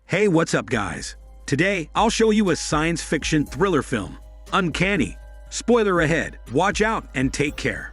Hey, what's up guys? Today, I'll show you a science fiction thriller film, Uncanny. Spoiler ahead, watch out and take care.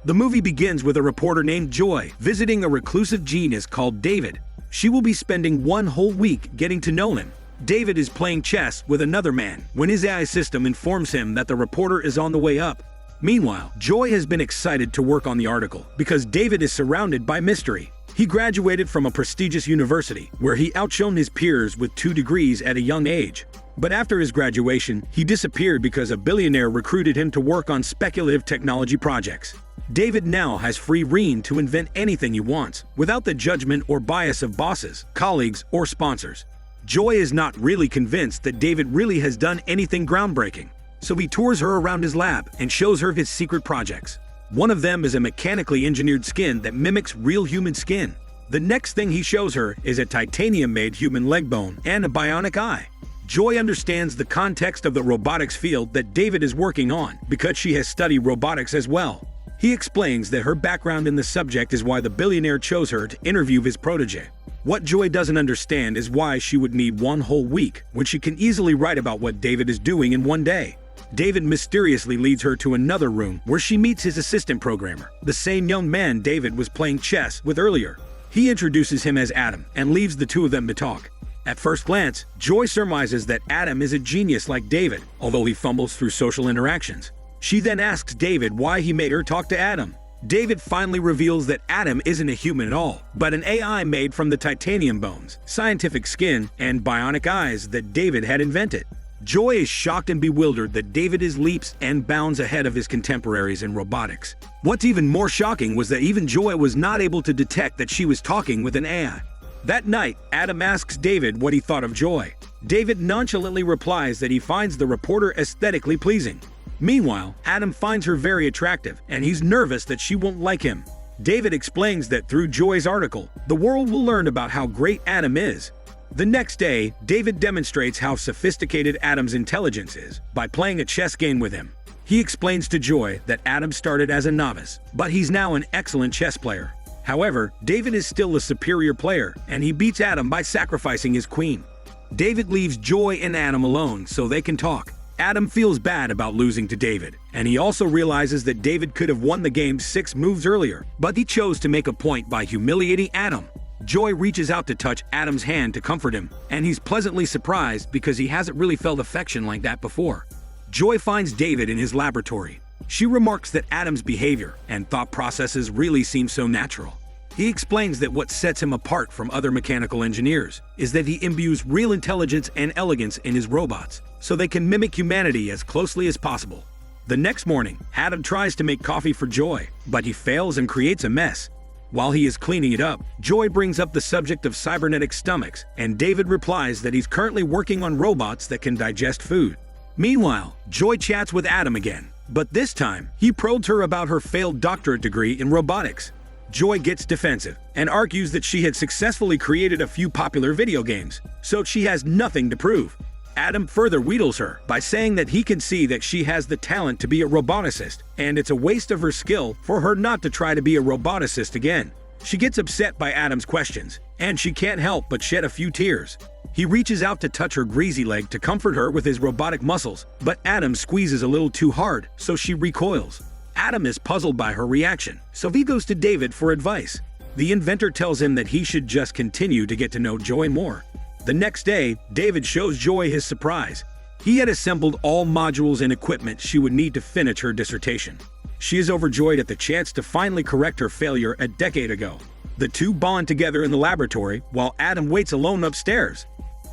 The movie begins with a reporter named Joy visiting a reclusive genius called David. She will be spending one whole week getting to know him. David is playing chess with another man when his AI system informs him that the reporter is on the way up. Meanwhile, Joy has been excited to work on the article because David is surrounded by mystery. He graduated from a prestigious university where he outshone his peers with 2 degrees at a young age. But after his graduation, he disappeared because a billionaire recruited him to work on speculative technology projects. David now has free rein to invent anything he wants, without the judgment or bias of bosses, colleagues, or sponsors. Joy is not really convinced that David really has done anything groundbreaking, so he tours her around his lab and shows her his secret projects. One of them is a mechanically engineered skin that mimics real human skin. The next thing he shows her is a titanium-made human leg bone and a bionic eye. Joy understands the context of the robotics field that David is working on because she has studied robotics as well. He explains that her background in the subject is why the billionaire chose her to interview his protege. What Joy doesn't understand is why she would need one whole week when she can easily write about what David is doing in one day. David mysteriously leads her to another room where she meets his assistant programmer, the same young man David was playing chess with earlier. He introduces him as Adam and leaves the two of them to talk. At first glance, Joy surmises that Adam is a genius like David, although he fumbles through social interactions. She then asks David why he made her talk to Adam. David finally reveals that Adam isn't a human at all, but an AI made from the titanium bones, scientific skin, and bionic eyes that David had invented. Joy is shocked and bewildered that David is leaps and bounds ahead of his contemporaries in robotics. What's even more shocking was that even Joy was not able to detect that she was talking with an AI. That night, Adam asks David what he thought of Joy. David nonchalantly replies that he finds the reporter aesthetically pleasing. Meanwhile, Adam finds her very attractive, and he's nervous that she won't like him. David explains that through Joy's article, the world will learn about how great Adam is. The next day, David demonstrates how sophisticated Adam's intelligence is by playing a chess game with him. He explains to Joy that Adam started as a novice, but he's now an excellent chess player. However, David is still a superior player, and he beats Adam by sacrificing his queen. David leaves Joy and Adam alone so they can talk. Adam feels bad about losing to David, and he also realizes that David could have won the game 6 moves earlier, but he chose to make a point by humiliating Adam. Joy reaches out to touch Adam's hand to comfort him, and he's pleasantly surprised because he hasn't really felt affection like that before. Joy finds David in his laboratory. She remarks that Adam's behavior and thought processes really seem so natural. He explains that what sets him apart from other mechanical engineers is that he imbues real intelligence and elegance in his robots, so they can mimic humanity as closely as possible. The next morning, Adam tries to make coffee for Joy, but he fails and creates a mess. While he is cleaning it up, Joy brings up the subject of cybernetic stomachs, and David replies that he's currently working on robots that can digest food. Meanwhile, Joy chats with Adam again, but this time, he probes her about her failed doctorate degree in robotics. Joy gets defensive and argues that she had successfully created a few popular video games, so she has nothing to prove. Adam further wheedles her by saying that he can see that she has the talent to be a roboticist, and it's a waste of her skill for her not to try to be a roboticist again. She gets upset by Adam's questions, and she can't help but shed a few tears. He reaches out to touch her greasy leg to comfort her with his robotic muscles, but Adam squeezes a little too hard, so she recoils. Adam is puzzled by her reaction, so he goes to David for advice. The inventor tells him that he should just continue to get to know Joy more. The next day, David shows Joy his surprise. He had assembled all modules and equipment she would need to finish her dissertation. She is overjoyed at the chance to finally correct her failure a decade ago. The two bond together in the laboratory while Adam waits alone upstairs.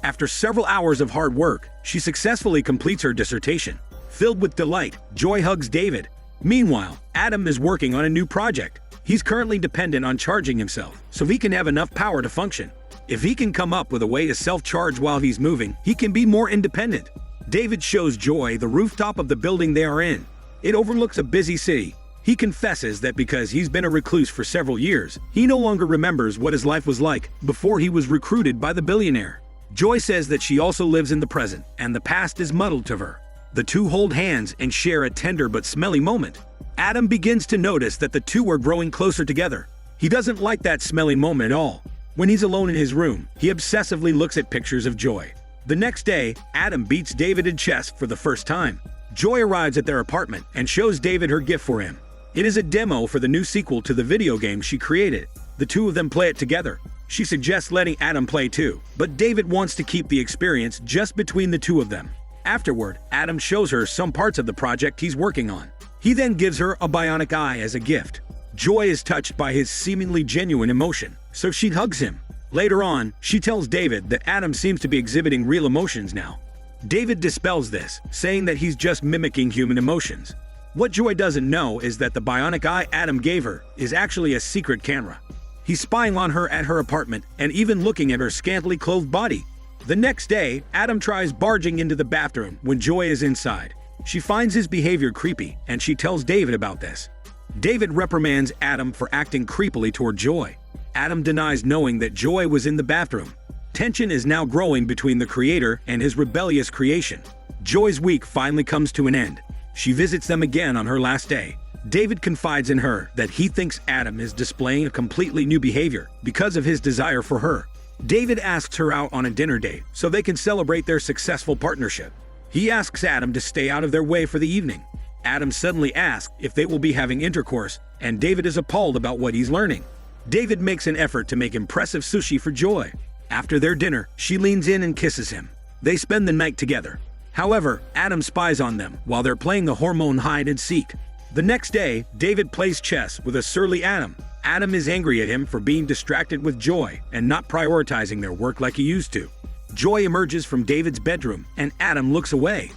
After several hours of hard work, she successfully completes her dissertation. Filled with delight, Joy hugs David. Meanwhile, Adam is working on a new project. He's currently dependent on charging himself, so he can have enough power to function. If he can come up with a way to self-charge while he's moving, he can be more independent. David shows Joy the rooftop of the building they are in. It overlooks a busy city. He confesses that because he's been a recluse for several years, he no longer remembers what his life was like before he was recruited by the billionaire. Joy says that she also lives in the present, and the past is muddled to her. The two hold hands and share a tender but smelly moment. Adam begins to notice that the two are growing closer together. He doesn't like that smelly moment at all. When he's alone in his room, he obsessively looks at pictures of Joy. The next day, Adam beats David in chess for the first time. Joy arrives at their apartment and shows David her gift for him. It is a demo for the new sequel to the video game she created. The two of them play it together. She suggests letting Adam play too, but David wants to keep the experience just between the two of them. Afterward, Adam shows her some parts of the project he's working on. He then gives her a bionic eye as a gift. Joy is touched by his seemingly genuine emotion, so she hugs him. Later on, she tells David that Adam seems to be exhibiting real emotions now. David dispels this, saying that he's just mimicking human emotions. What Joy doesn't know is that the bionic eye Adam gave her is actually a secret camera. He's spying on her at her apartment and even looking at her scantily clothed body. The next day, Adam tries barging into the bathroom when Joy is inside. She finds his behavior creepy and she tells David about this. David reprimands Adam for acting creepily toward Joy. Adam denies knowing that Joy was in the bathroom. Tension is now growing between the creator and his rebellious creation. Joy's week finally comes to an end. She visits them again on her last day. David confides in her that he thinks Adam is displaying a completely new behavior because of his desire for her. David asks her out on a dinner date so they can celebrate their successful partnership. He asks Adam to stay out of their way for the evening. Adam suddenly asks if they will be having intercourse, and David is appalled about what he's learning. David makes an effort to make impressive sushi for Joy. After their dinner, she leans in and kisses him. They spend the night together. However, Adam spies on them while they're playing the hormone hide and seek. The next day, David plays chess with a surly Adam. Adam is angry at him for being distracted with Joy and not prioritizing their work like he used to. Joy emerges from David's bedroom and Adam looks away.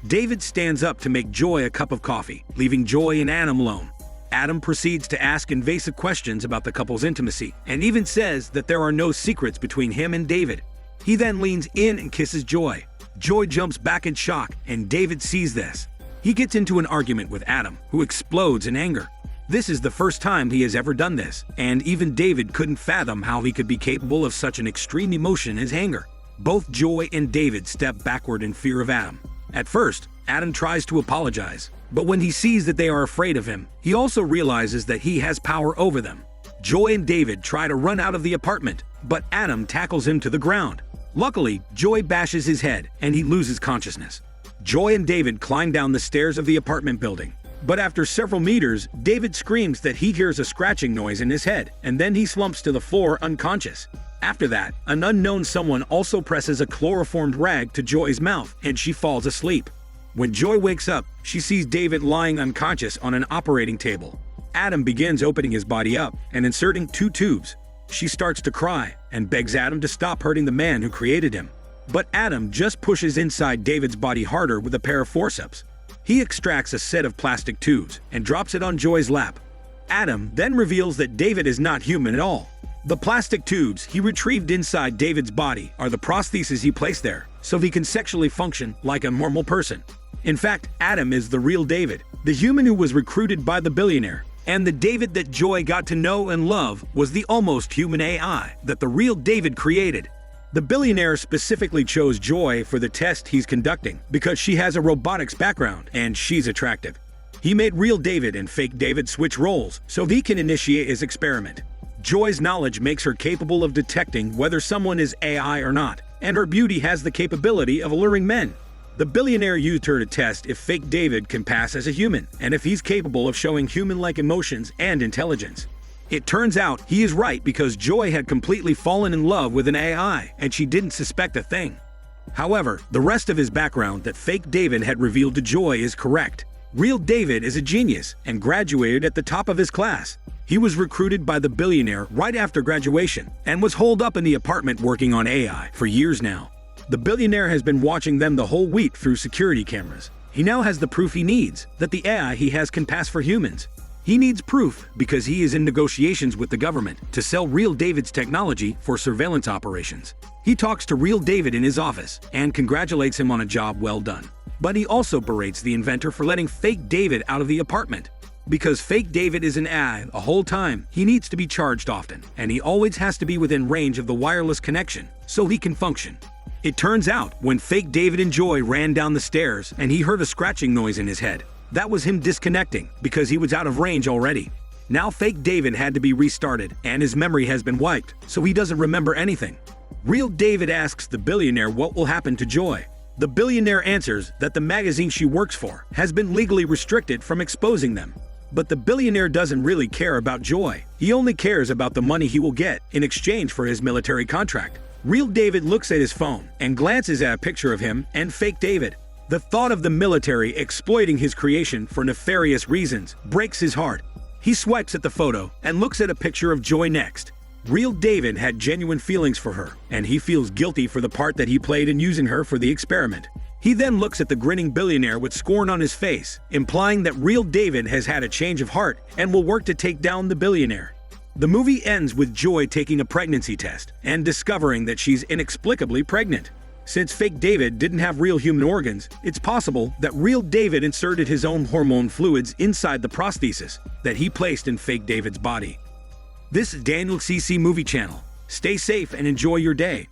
David stands up to make Joy a cup of coffee, leaving Joy and Adam alone. Adam proceeds to ask invasive questions about the couple's intimacy and even says that there are no secrets between him and David. He then leans in and kisses Joy. Joy jumps back in shock and David sees this. He gets into an argument with Adam, who explodes in anger. This is the first time he has ever done this, and even David couldn't fathom how he could be capable of such an extreme emotion as anger. Both Joy and David step backward in fear of Adam. At first, Adam tries to apologize, but when he sees that they are afraid of him, he also realizes that he has power over them. Joy and David try to run out of the apartment, but Adam tackles him to the ground. Luckily, Joy bashes his head and he loses consciousness. Joy and David climb down the stairs of the apartment building. But after several meters, David screams that he hears a scratching noise in his head, and then he slumps to the floor unconscious. After that, an unknown someone also presses a chloroformed rag to Joy's mouth, and she falls asleep. When Joy wakes up, she sees David lying unconscious on an operating table. Adam begins opening his body up and inserting 2 tubes. She starts to cry and begs Adam to stop hurting the man who created him. But Adam just pushes inside David's body harder with a pair of forceps. He extracts a set of plastic tubes and drops it on Joy's lap. Adam then reveals that David is not human at all. The plastic tubes he retrieved inside David's body are the prostheses he placed there, so he can sexually function like a normal person. In fact, Adam is the real David, the human who was recruited by the billionaire. And the David that Joy got to know and love was the almost human AI that the real David created. The billionaire specifically chose Joy for the test he's conducting because she has a robotics background and she's attractive. He made real David and fake David switch roles so he can initiate his experiment. Joy's knowledge makes her capable of detecting whether someone is AI or not, and her beauty has the capability of alluring men. The billionaire used her to test if fake David can pass as a human and if he's capable of showing human-like emotions and intelligence. It turns out he is right because Joy had completely fallen in love with an AI and she didn't suspect a thing. However, the rest of his background that fake David had revealed to Joy is correct. Real David is a genius and graduated at the top of his class. He was recruited by the billionaire right after graduation and was holed up in the apartment working on AI for years now. The billionaire has been watching them the whole week through security cameras. He now has the proof he needs that the AI he has can pass for humans. He needs proof because he is in negotiations with the government to sell real David's technology for surveillance operations. He talks to real David in his office and congratulates him on a job well done. But he also berates the inventor for letting fake David out of the apartment. Because fake David is an AI the whole time, he needs to be charged often, and he always has to be within range of the wireless connection so he can function. It turns out, when fake David and Joy ran down the stairs and he heard a scratching noise in his head, that was him disconnecting because he was out of range already. Now fake David had to be restarted and his memory has been wiped, so he doesn't remember anything. Real David asks the billionaire what will happen to Joy. The billionaire answers that the magazine she works for has been legally restricted from exposing them. But the billionaire doesn't really care about Joy. He only cares about the money he will get in exchange for his military contract. Real David looks at his phone and glances at a picture of him and fake David. The thought of the military exploiting his creation for nefarious reasons breaks his heart. He swipes at the photo and looks at a picture of Joy next. Real David had genuine feelings for her, and he feels guilty for the part that he played in using her for the experiment. He then looks at the grinning billionaire with scorn on his face, implying that real David has had a change of heart and will work to take down the billionaire. The movie ends with Joy taking a pregnancy test and discovering that she's inexplicably pregnant. Since fake David didn't have real human organs, it's possible that real David inserted his own hormone fluids inside the prosthesis that he placed in fake David's body. This is Daniel CC Movie Channel. Stay safe and enjoy your day.